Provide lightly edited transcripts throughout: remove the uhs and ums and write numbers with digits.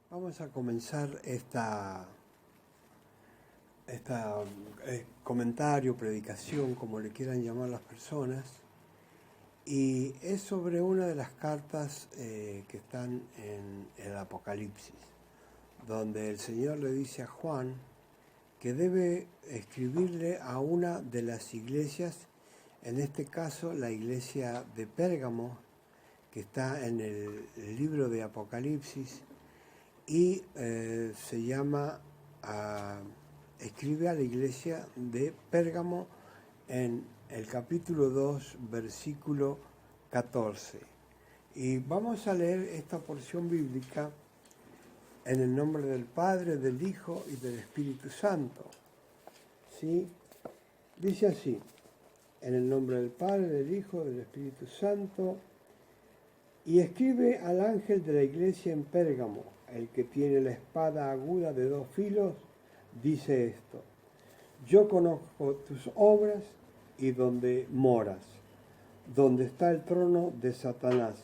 Vamos a comenzar comentario, predicación, como le quieran llamar las personas, y es sobre una de las cartas que están en el Apocalipsis, donde el Señor le dice a Juan que debe escribirle a una de las iglesias, en este caso la iglesia de Pérgamo, que está en el libro de Apocalipsis, y se llama, escribe a la iglesia de Pérgamo en el capítulo 2, versículo 14. Y vamos a leer esta porción bíblica en el nombre del Padre, del Hijo y del Espíritu Santo. ¿Sí? Dice así: en el nombre del Padre, del Hijo y del Espíritu Santo. Y escribe al ángel de la iglesia en Pérgamo, el que tiene la espada aguda de 2 filos, dice esto: yo conozco tus obras y donde moras, donde está el trono de Satanás.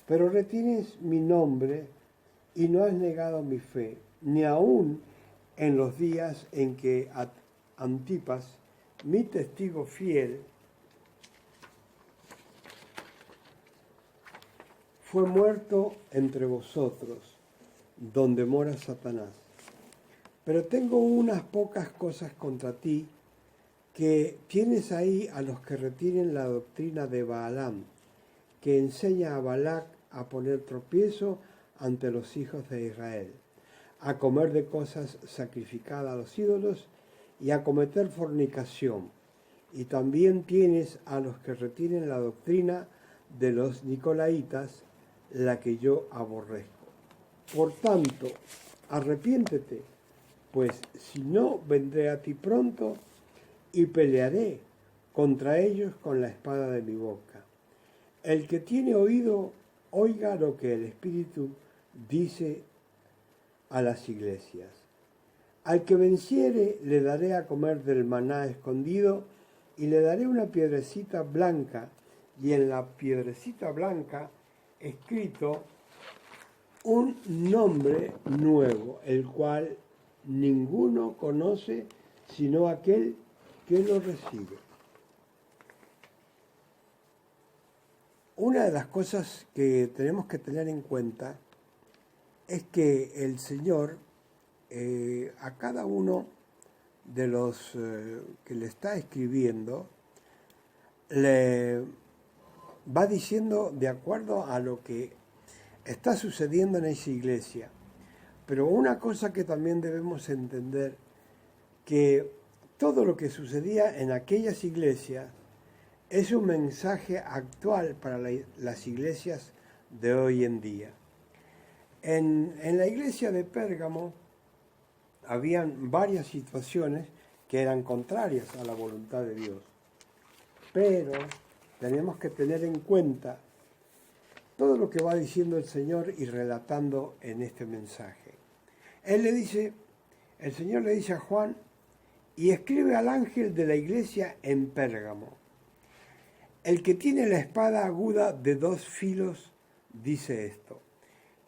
Pero retienes mi nombre y no has negado mi fe, ni aun en los días en que Antipas, mi testigo fiel, fue muerto entre vosotros, donde mora Satanás. Pero tengo unas pocas cosas contra ti, que tienes ahí a los que retienen la doctrina de Balaam, que enseña a Balac a poner tropiezo ante los hijos de Israel, a comer de cosas sacrificadas a los ídolos y a cometer fornicación. Y también tienes a los que retienen la doctrina de los nicolaitas, la que yo aborrezco. Por tanto, arrepiéntete, pues si no, vendré a ti pronto y pelearé contra ellos con la espada de mi boca. El que tiene oído, oiga lo que el Espíritu dice a las iglesias. Al que venciere le daré a comer del maná escondido y le daré una piedrecita blanca, y en la piedrecita blanca escrito un nombre nuevo, el cual ninguno conoce sino aquel que lo recibe. Una de las cosas que tenemos que tener en cuenta es que el Señor a cada uno de los que le está escribiendo le va diciendo de acuerdo a lo que está sucediendo en esa iglesia. Pero una cosa que también debemos entender, que todo lo que sucedía en aquellas iglesias es un mensaje actual para las iglesias de hoy en día. En la iglesia de Pérgamo habían varias situaciones que eran contrarias a la voluntad de Dios. Pero tenemos que tener en cuenta todo lo que va diciendo el Señor y relatando en este mensaje. El Señor le dice a Juan: y escribe al ángel de la iglesia en Pérgamo, el que tiene la espada aguda de 2 filos, dice esto.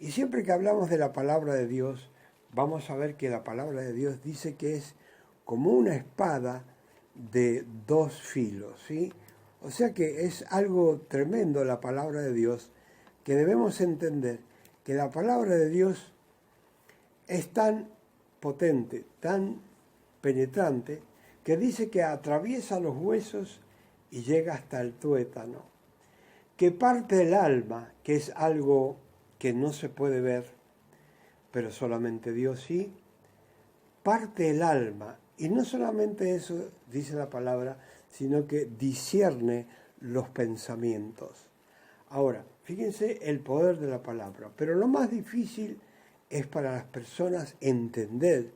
Y siempre que hablamos de la palabra de Dios, vamos a ver que la palabra de Dios dice que es como una espada de 2 filos, ¿sí? O sea que es algo tremendo la palabra de Dios, que debemos entender que la palabra de Dios es tan potente, tan penetrante, que dice que atraviesa los huesos y llega hasta el tuétano, que parte el alma, que es algo que no se puede ver, pero solamente Dios sí, parte el alma. Y no solamente eso, dice la palabra, sino que discierne los pensamientos. Ahora, fíjense el poder de la palabra, pero lo más difícil es para las personas entender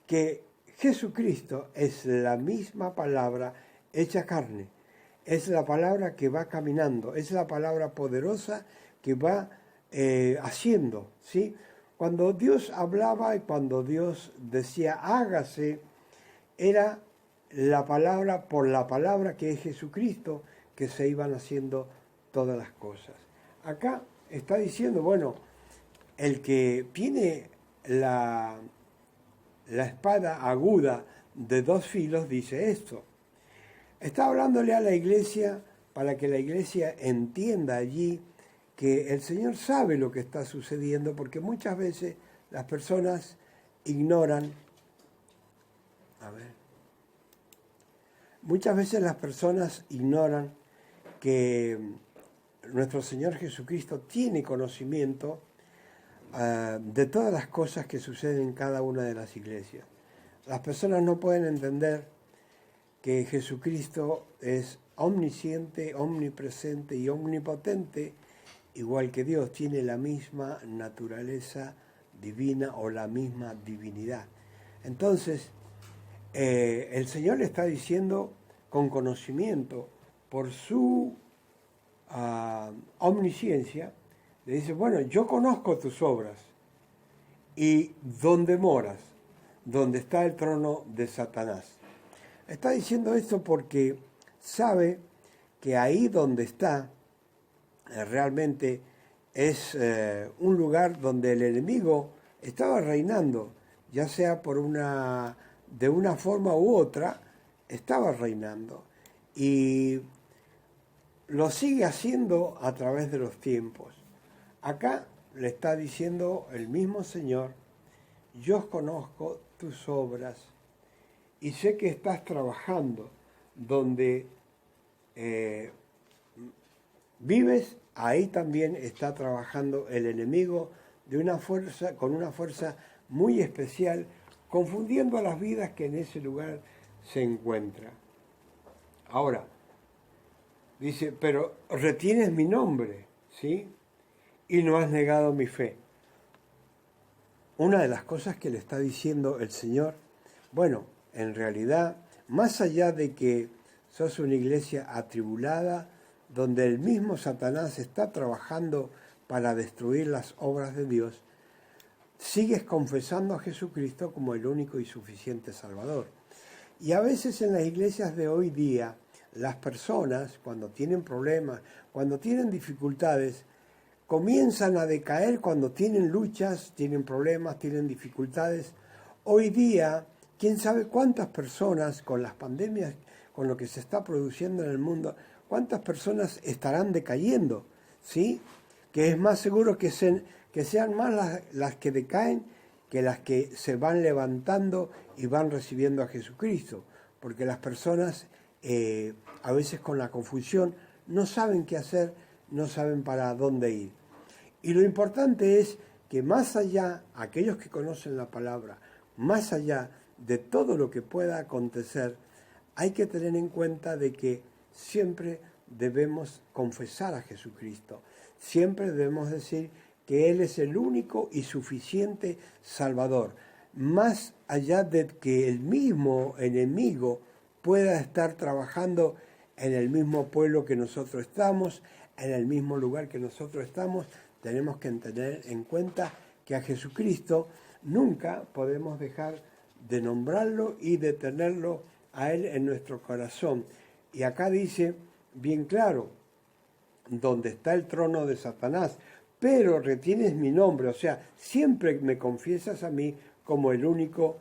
que Jesucristo es la misma palabra hecha carne, es la palabra que va caminando, es la palabra poderosa que va haciendo, ¿sí? Cuando Dios hablaba y cuando Dios decía hágase, era la palabra por la palabra que es Jesucristo que se iban haciendo todas las cosas. Acá está diciendo, bueno, el que tiene la espada aguda de 2 filos dice esto. Está hablándole a la iglesia para que la iglesia entienda allí que el Señor sabe lo que está sucediendo, porque muchas veces las personas ignoran, que nuestro Señor Jesucristo tiene conocimiento de todas las cosas que suceden en cada una de las iglesias. Las personas no pueden entender que Jesucristo es omnisciente, omnipresente y omnipotente, igual que Dios, tiene la misma naturaleza divina o la misma divinidad. Entonces, el Señor le está diciendo con conocimiento, por su omnisciencia, le dice, bueno, yo conozco tus obras y dónde moras, donde está el trono de Satanás. Está diciendo esto porque sabe que ahí donde está realmente es un lugar donde el enemigo estaba reinando, ya sea de una forma u otra, estaba reinando. Y lo sigue haciendo a través de los tiempos. Acá le está diciendo el mismo Señor, yo conozco tus obras y sé que estás trabajando donde vives, ahí también está trabajando el enemigo con una fuerza muy especial, confundiendo a las vidas que en ese lugar se encuentran. Ahora, dice, pero retienes mi nombre, ¿sí? Y no has negado mi fe. Una de las cosas que le está diciendo el Señor, bueno, en realidad, más allá de que sos una iglesia atribulada, donde el mismo Satanás está trabajando para destruir las obras de Dios, sigues confesando a Jesucristo como el único y suficiente Salvador. Y a veces en las iglesias de hoy día, las personas, cuando tienen problemas, cuando tienen dificultades, comienzan a decaer cuando tienen luchas, tienen problemas, tienen dificultades. Hoy día, quién sabe cuántas personas, con las pandemias, con lo que se está produciendo en el mundo, cuántas personas estarán decayendo, ¿sí? Que es más seguro que sean más las que decaen que las que se van levantando y van recibiendo a Jesucristo, porque las personas a veces con la confusión no saben qué hacer, no saben para dónde ir. Y lo importante es que más allá, aquellos que conocen la palabra, más allá de todo lo que pueda acontecer, hay que tener en cuenta de que siempre debemos confesar a Jesucristo, siempre debemos decir que Él es el único y suficiente Salvador, más allá de que el mismo enemigo pueda estar trabajando en el mismo pueblo que nosotros estamos, en el mismo lugar que nosotros estamos. Tenemos que tener en cuenta que a Jesucristo nunca podemos dejar de nombrarlo y de tenerlo a Él en nuestro corazón. Y acá dice bien claro, donde está el trono de Satanás, pero retienes mi nombre, o sea, siempre me confiesas a mí como el único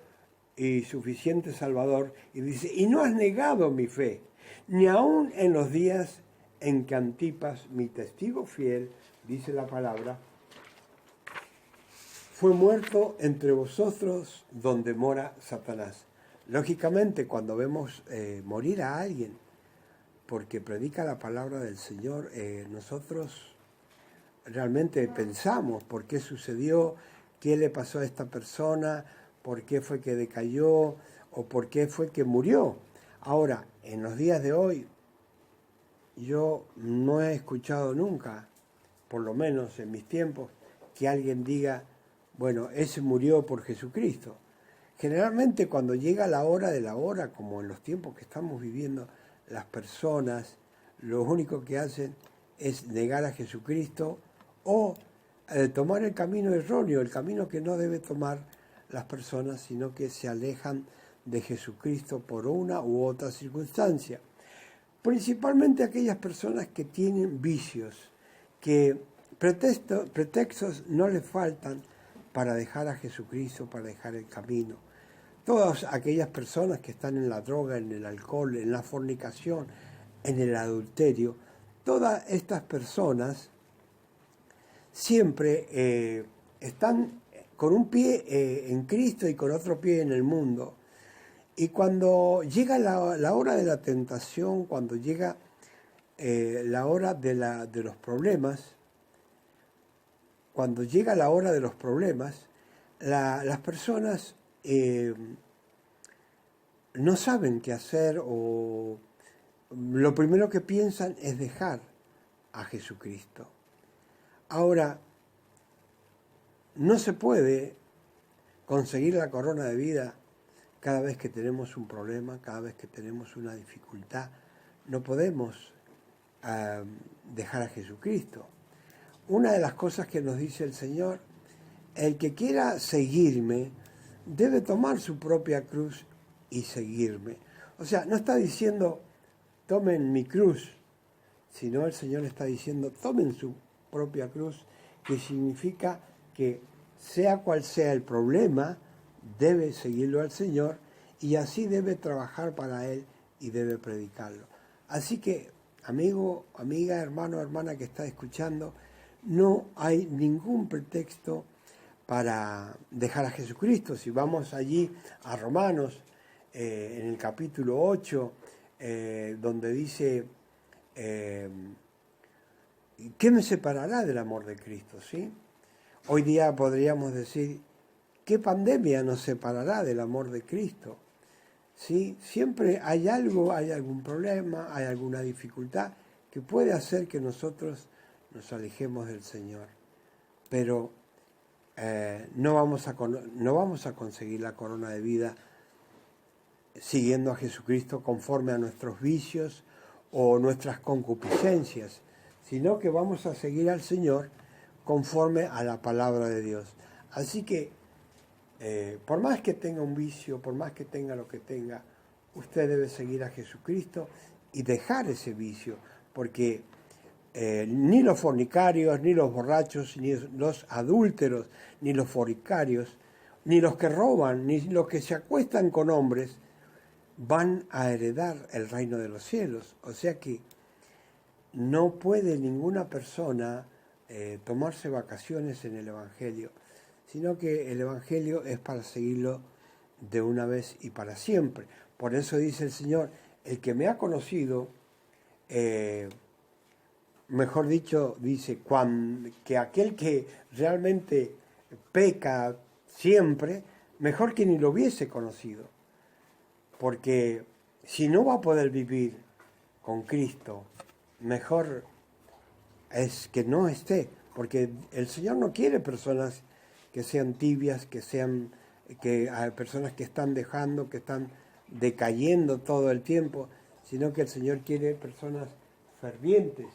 y suficiente Salvador. Y dice, y no has negado mi fe, ni aun en los días en que Antipas, mi testigo fiel, dice la palabra, fue muerto entre vosotros donde mora Satanás. Lógicamente, cuando vemos morir a alguien porque predica la palabra del Señor, nosotros realmente pensamos por qué sucedió, qué le pasó a esta persona, por qué fue que decayó o por qué fue que murió. Ahora, en los días de hoy, yo no he escuchado nunca, por lo menos en mis tiempos, que alguien diga, bueno, ese murió por Jesucristo. Generalmente cuando llega la hora de la hora, como en los tiempos que estamos viviendo, las personas lo único que hacen es negar a Jesucristo o tomar el camino erróneo, el camino que no debe tomar las personas, sino que se alejan de Jesucristo por una u otra circunstancia. Principalmente aquellas personas que tienen vicios, que Pretextos no le faltan para dejar a Jesucristo, para dejar el camino. Todas aquellas personas que están en la droga, en el alcohol, en la fornicación, en el adulterio, todas estas personas siempre están con un pie en Cristo y con otro pie en el mundo. Y cuando llega la hora de la tentación, cuando llega la hora de los problemas, cuando llega la hora de los problemas, las personas no saben qué hacer o lo primero que piensan es dejar a Jesucristo. Ahora, no se puede conseguir la corona de vida cada vez que tenemos un problema, cada vez que tenemos una dificultad. No podemos dejar a Jesucristo. Una de las cosas que nos dice el Señor, el que quiera seguirme debe tomar su propia cruz y seguirme. O sea, no está diciendo tomen mi cruz, sino el Señor está diciendo tomen su propia cruz, que significa que sea cual sea el problema, debe seguirlo al Señor y así debe trabajar para Él y debe predicarlo. Así que, amigo, amiga, hermano, hermana que está escuchando, no hay ningún pretexto para dejar a Jesucristo. Si vamos allí a Romanos, en el capítulo 8, donde dice, ¿qué me separará del amor de Cristo? ¿Sí? Hoy día podríamos decir, ¿qué pandemia nos separará del amor de Cristo? ¿Sí? Siempre hay algo, hay algún problema, hay alguna dificultad que puede hacer que nosotros nos alejemos del Señor. Pero no vamos a conseguir la corona de vida siguiendo a Jesucristo conforme a nuestros vicios o nuestras concupiscencias, sino que vamos a seguir al Señor conforme a la palabra de Dios. Así que, por más que tenga un vicio, por más que tenga lo que tenga, usted debe seguir a Jesucristo y dejar ese vicio, porque ni los fornicarios, ni los borrachos, ni los adúlteros, ni los fornicarios, ni los que roban, ni los que se acuestan con hombres, van a heredar el reino de los cielos. O sea que no puede ninguna persona tomarse vacaciones en el Evangelio, sino que el Evangelio es para seguirlo de una vez y para siempre. Por eso dice el Señor, el que me ha conocido, mejor dicho, dice, que aquel que realmente peca siempre, mejor que ni lo hubiese conocido. Porque si no va a poder vivir con Cristo, mejor es que no esté, porque el Señor no quiere personas que sean tibias, que hay personas que están dejando, que están decayendo todo el tiempo, sino que el Señor quiere personas fervientes,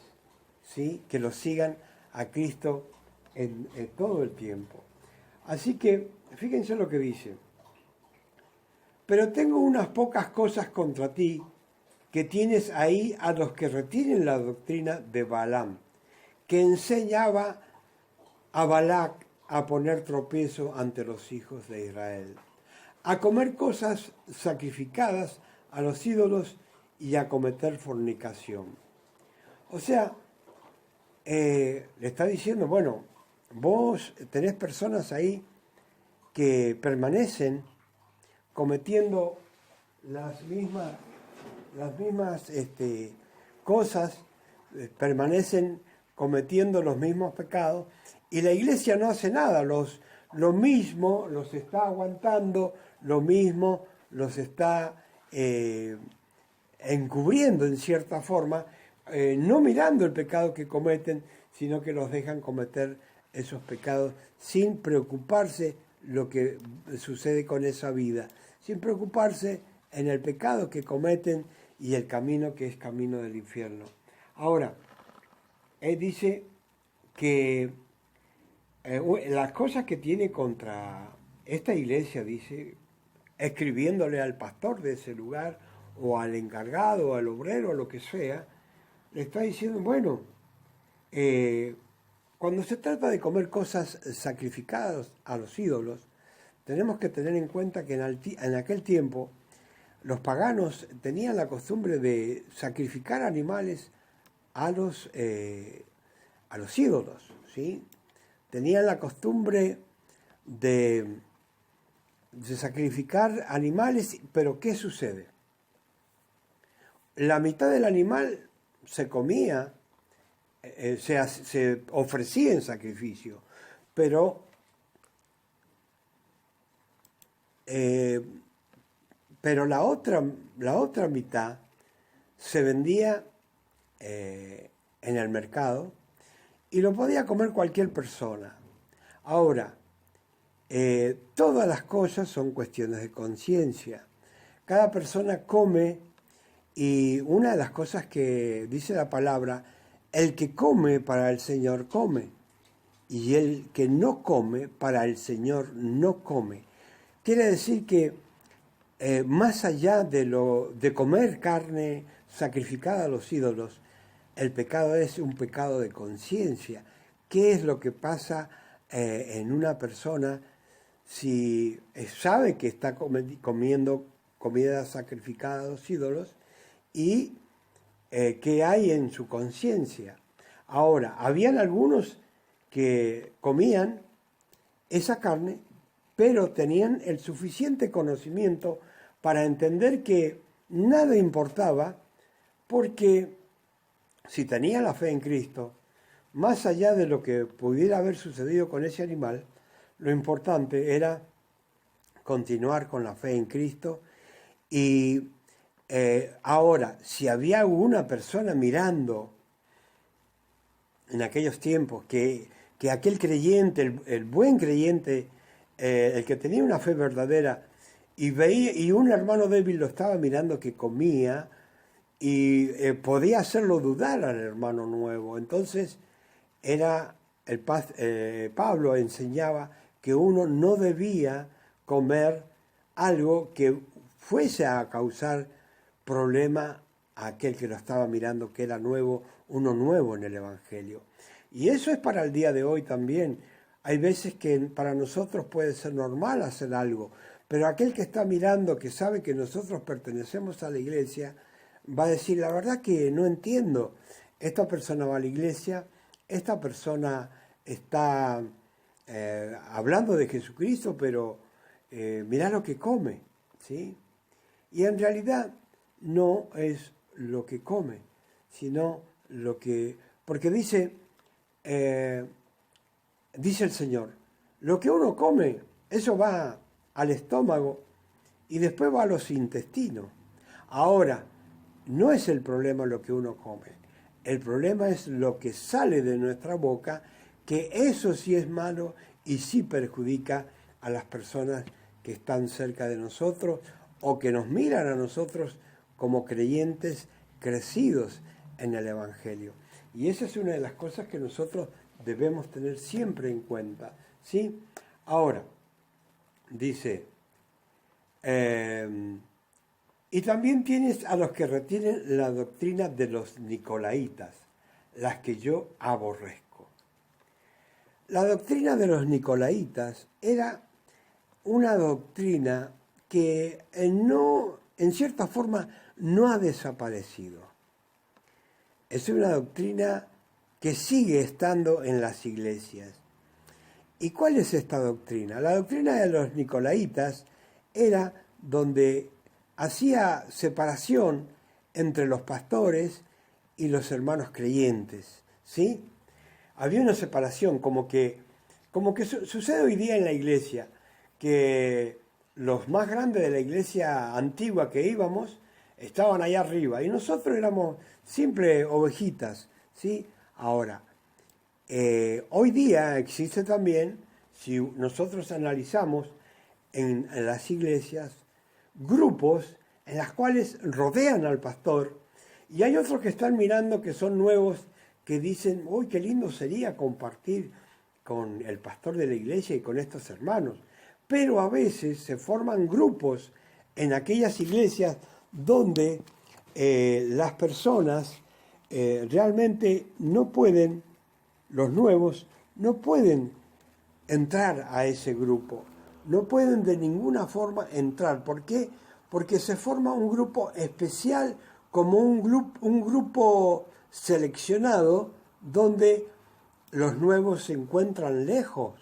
¿sí? Que lo sigan a Cristo en todo el tiempo. Así que, fíjense lo que dice. Pero tengo unas pocas cosas contra ti, que tienes ahí a los que retienen la doctrina de Balaam, que enseñaba a Balac a poner tropiezo ante los hijos de Israel, a comer cosas sacrificadas a los ídolos y a cometer fornicación. O sea, le está diciendo, bueno, vos tenés personas ahí que permanecen cometiendo las mismas cosas, permanecen cometiendo los mismos pecados, y la iglesia no hace nada, lo mismo los está aguantando, lo mismo los está encubriendo en cierta forma, no mirando el pecado que cometen, sino que los dejan cometer esos pecados sin preocuparse lo que sucede con esa vida, sin preocuparse en el pecado que cometen y el camino que es camino del infierno. Ahora, él dice que las cosas que tiene contra esta iglesia, dice, escribiéndole al pastor de ese lugar, o al encargado, o al obrero, o lo que sea, le está diciendo, bueno, cuando se trata de comer cosas sacrificadas a los ídolos, tenemos que tener en cuenta que en aquel tiempo los paganos tenían la costumbre de sacrificar animales a los ídolos, ¿sí? Tenían la costumbre de sacrificar animales, pero ¿qué sucede? La mitad del animal se comía, se ofrecía en sacrificio, pero la otra mitad se vendía en el mercado y lo podía comer cualquier persona. Ahora, todas las cosas son cuestiones de conciencia. Cada persona come, y una de las cosas que dice la palabra, el que come para el Señor come, y el que no come para el Señor no come. Quiere decir que más allá de comer carne sacrificada a los ídolos, el pecado es un pecado de conciencia. ¿Qué es lo que pasa en una persona si sabe que está comiendo comida sacrificada a los ídolos y qué hay en su conciencia? Ahora, habían algunos que comían esa carne, pero tenían el suficiente conocimiento para entender que nada importaba, porque si tenía la fe en Cristo, más allá de lo que pudiera haber sucedido con ese animal, lo importante era continuar con la fe en Cristo. Y ahora, si había una persona mirando en aquellos tiempos que aquel creyente, el buen creyente, el que tenía una fe verdadera, y veía, y un hermano débil lo estaba mirando que comía, y podía hacerlo dudar al hermano nuevo. Entonces Pablo enseñaba que uno no debía comer algo que fuese a causar problema a aquel que lo estaba mirando, que era nuevo, uno nuevo en el Evangelio. Y eso es para el día de hoy también. Hay veces que para nosotros puede ser normal hacer algo, pero aquel que está mirando, que sabe que nosotros pertenecemos a la iglesia, va a decir, la verdad que no entiendo. Esta persona va a la iglesia, esta persona está hablando de Jesucristo, pero mirá lo que come, ¿sí? Y en realidad no es lo que come, sino lo que... Porque dice el Señor, lo que uno come, eso va al estómago y después va a los intestinos. Ahora, no es el problema lo que uno come, el problema es lo que sale de nuestra boca, que eso sí es malo y sí perjudica a las personas que están cerca de nosotros o que nos miran a nosotros como creyentes crecidos en el Evangelio. Y esa es una de las cosas que nosotros debemos tener siempre en cuenta, ¿sí? Ahora, dice... y también tienes a los que retienen la doctrina de los nicolaitas, las que yo aborrezco. La doctrina de los nicolaitas era una doctrina que en cierta forma no ha desaparecido. Es una doctrina que sigue estando en las iglesias. ¿Y cuál es esta doctrina? La doctrina de los nicolaitas era donde hacía separación entre los pastores y los hermanos creyentes, ¿sí? Había una separación, como que sucede hoy día en la iglesia, que los más grandes de la iglesia antigua que íbamos estaban allá arriba y nosotros éramos simples ovejitas, ¿sí? Ahora, hoy día existe también, si nosotros analizamos en las iglesias, grupos en las cuales rodean al pastor, y hay otros que están mirando que son nuevos, que dicen, uy, qué lindo sería compartir con el pastor de la iglesia y con estos hermanos. Pero a veces se forman grupos en aquellas iglesias donde las personas realmente no pueden los nuevos no pueden entrar a ese grupo, no pueden de ninguna forma entrar. ¿Por qué? Porque se forma un grupo especial, como un grupo seleccionado, donde los nuevos se encuentran lejos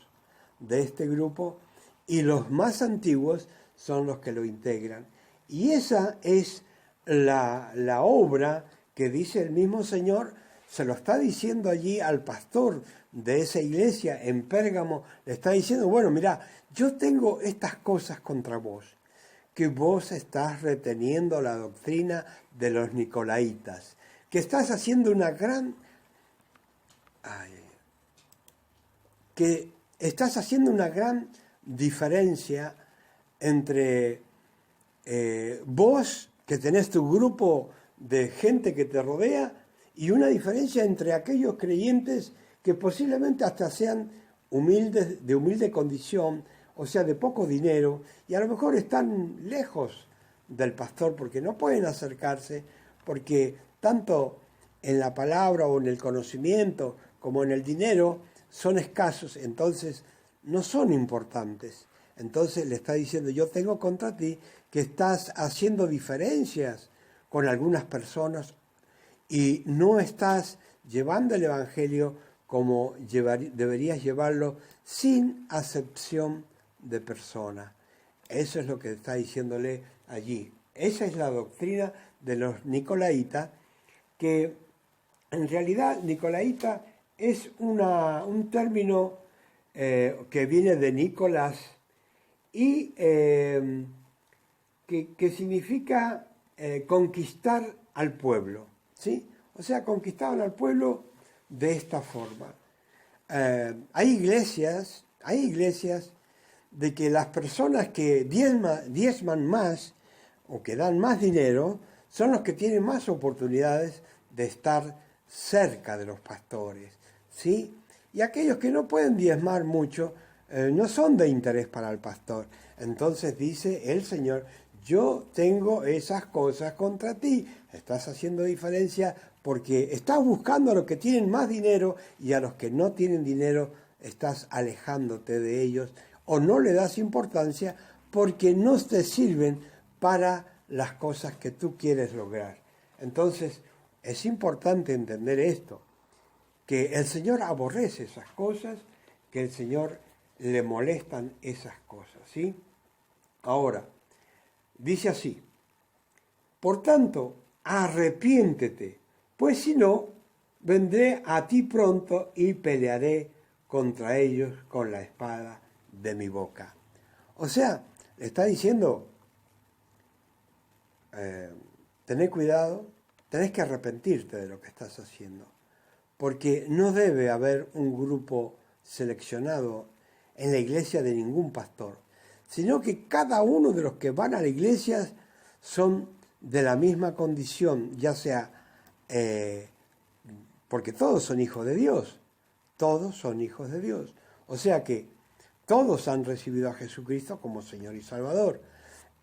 de este grupo y los más antiguos son los que lo integran. Y esa es la obra que dice el mismo Señor, se lo está diciendo allí al pastor de esa iglesia en Pérgamo, le está diciendo, bueno, mira, yo tengo estas cosas contra vos, que vos estás reteniendo la doctrina de los nicolaitas, que estás haciendo una gran... que estás haciendo una gran diferencia entre vos, que tenés tu grupo de gente que te rodea, y una diferencia entre aquellos creyentes que posiblemente hasta sean humildes, de humilde condición, o sea, de poco dinero, y a lo mejor están lejos del pastor porque no pueden acercarse, porque tanto en la palabra o en el conocimiento como en el dinero son escasos, entonces no son importantes. Entonces le está diciendo, yo tengo contra ti que estás haciendo diferencias con algunas personas y no estás llevando el Evangelio como deberías llevarlo, sin acepción de persona. Eso es lo que está diciéndole allí. Esa es la doctrina de los nicolaitas, que en realidad nicolaita es un término que viene de Nicolás y que significa conquistar al pueblo, ¿sí? O sea, conquistaban al pueblo de esta forma. Hay iglesias de que las personas que diezman más o que dan más dinero son los que tienen más oportunidades de estar cerca de los pastores, ¿sí? Y aquellos que no pueden diezmar mucho no son de interés para el pastor. Entonces dice el Señor, yo tengo esas cosas contra ti. Estás haciendo diferencia porque estás buscando a los que tienen más dinero y a los que no tienen dinero estás alejándote de ellos o no le das importancia porque no te sirven para las cosas que tú quieres lograr. Entonces, es importante entender esto, que el Señor aborrece esas cosas, que el Señor le molestan esas cosas, ¿sí? Ahora, dice así, por tanto, arrepiéntete, pues si no, vendré a ti pronto y pelearé contra ellos con la espada de mi boca. O sea, le está diciendo, tened cuidado, tenés que arrepentirte de lo que estás haciendo, porque no debe haber un grupo seleccionado en la iglesia de ningún pastor, sino que cada uno de los que van a la iglesia son de la misma condición, ya sea porque todos son hijos de Dios, todos son hijos de Dios. O sea que todos han recibido a Jesucristo como Señor y Salvador,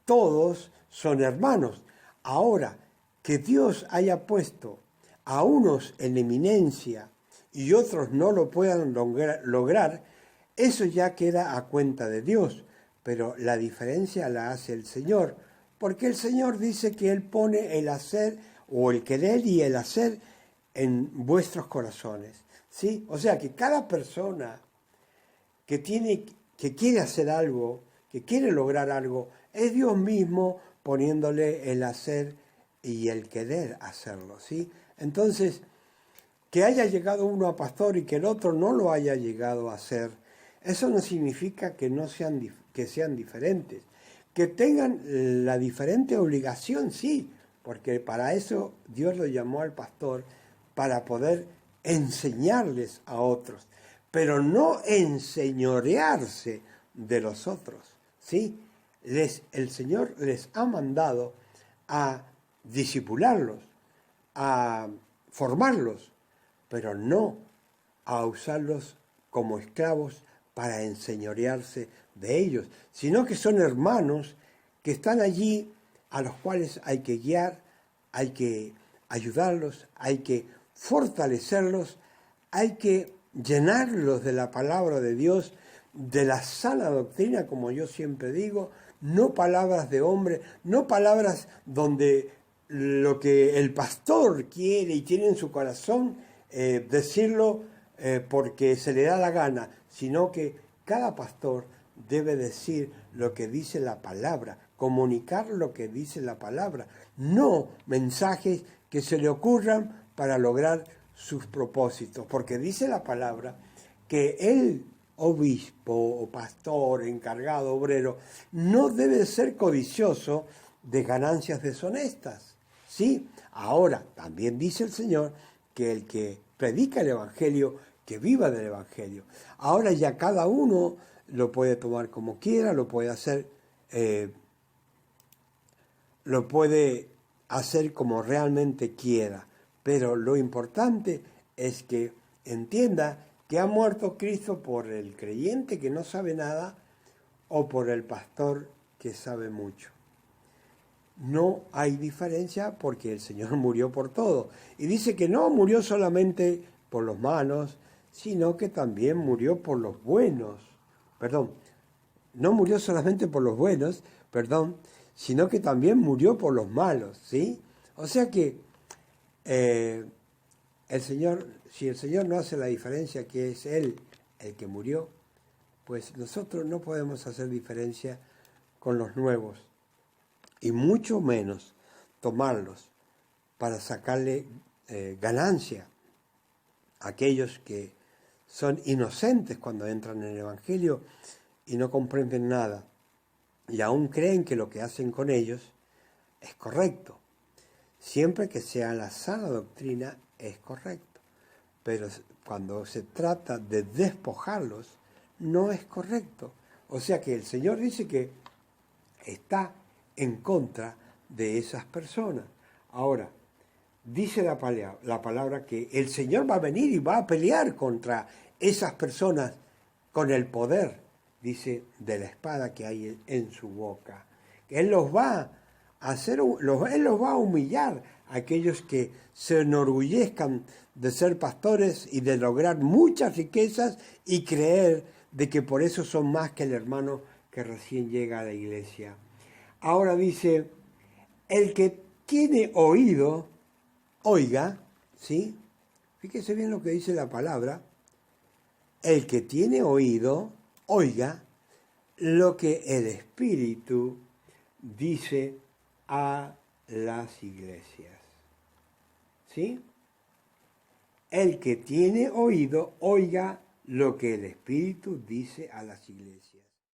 todos son hermanos. Ahora, que Dios haya puesto a unos en eminencia y otros no lo puedan lograr, eso ya queda a cuenta de Dios, pero la diferencia la hace el Señor, porque el Señor dice que Él pone el hacer o el querer y el hacer en vuestros corazones, ¿sí? O sea que cada persona que quiere hacer algo, que quiere lograr algo, es Dios mismo poniéndole el hacer y el querer hacerlo, ¿sí? Entonces, que haya llegado uno a pastor y que el otro no lo haya llegado a hacer, eso no significa que sean diferentes. Que tengan la diferente obligación, sí, porque para eso Dios lo llamó al pastor, para poder enseñarles a otros, pero no enseñorearse de los otros, ¿sí? El Señor les ha mandado a discipularlos, a formarlos, pero no a usarlos como esclavos para enseñorearse de ellos, sino que son hermanos que están allí, a los cuales hay que guiar, hay que ayudarlos, hay que fortalecerlos, hay que llenarlos de la palabra de Dios, de la sana doctrina, como yo siempre digo, no palabras de hombre, no palabras donde lo que el pastor quiere y tiene en su corazón decirlo porque se le da la gana, sino que cada pastor debe decir lo que dice la palabra, comunicar lo que dice la palabra, no mensajes que se le ocurran para lograr sus propósitos, porque dice la palabra que el obispo o pastor, encargado, obrero, no debe ser codicioso de ganancias deshonestas. ¿Sí? Ahora, también dice el Señor que el que predica el Evangelio, que viva del Evangelio. Ahora ya cada uno lo puede tomar como quiera, lo puede hacer como realmente quiera. Pero lo importante es que entienda que ha muerto Cristo por el creyente que no sabe nada o por el pastor que sabe mucho. No hay diferencia porque el Señor murió por todo. Y dice que no murió solamente por los malos, sino que también murió por los buenos. Perdón, no murió solamente por los buenos, sino que también murió por los malos, ¿sí? O sea que si el Señor no hace la diferencia que es Él el que murió, pues nosotros no podemos hacer diferencia con los nuevos y mucho menos tomarlos para sacarle ganancia a aquellos que son inocentes cuando entran en el Evangelio y no comprenden nada y aún creen que lo que hacen con ellos es correcto. Siempre que sea la sana doctrina es correcto, pero cuando se trata de despojarlos no es correcto. O sea que el Señor dice que está en contra de esas personas. Ahora, dice la palabra que el Señor va a venir y va a pelear contra esas personas con el poder, dice, de la espada que hay en su boca. Él los va a hacer, Él los va a humillar a aquellos que se enorgullezcan de ser pastores y de lograr muchas riquezas y creer de que por eso son más que el hermano que recién llega a la iglesia. Ahora dice, el que tiene oído, oiga, ¿sí? Fíjese bien lo que dice la palabra. El que tiene oído, oiga lo que el Espíritu dice a las iglesias. ¿Sí? El que tiene oído, oiga lo que el Espíritu dice a las iglesias.